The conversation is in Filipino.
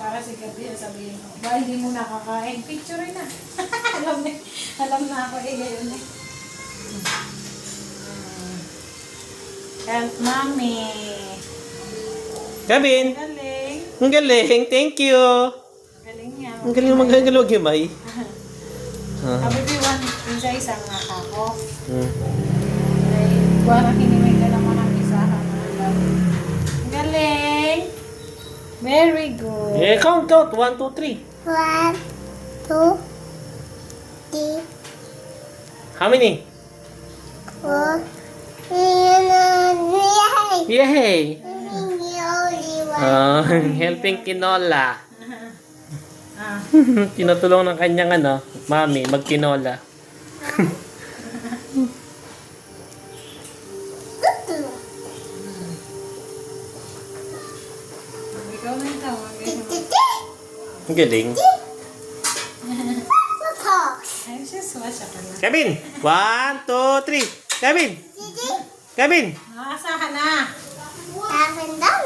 Para si Gabi, sabihin mo, ba hindi mo nakakain? Picture na. alam na ako ngayon eh. Help mommy. Kevin! Galing. Ang galing! Thank you! Galing niya. Ang galing maghagalog yung may. Sabi ko yung isa-isang nakako. Hmm. Ay, parang hinimig ka naman ang isa. Galing! Very good. Yeah, count. 1, 2, 3. 1, 2, 3, How many? 4. Yay! Yay! Only one. Helping Kinola. Ah, Tinutulong ng kanyang mami, magkinola. ikaw na ito. Ang galing. Ay, just watch ka lang. Kevin! 1, 2, 3. Kevin! Kevin! Nakasahan na. Seven daw.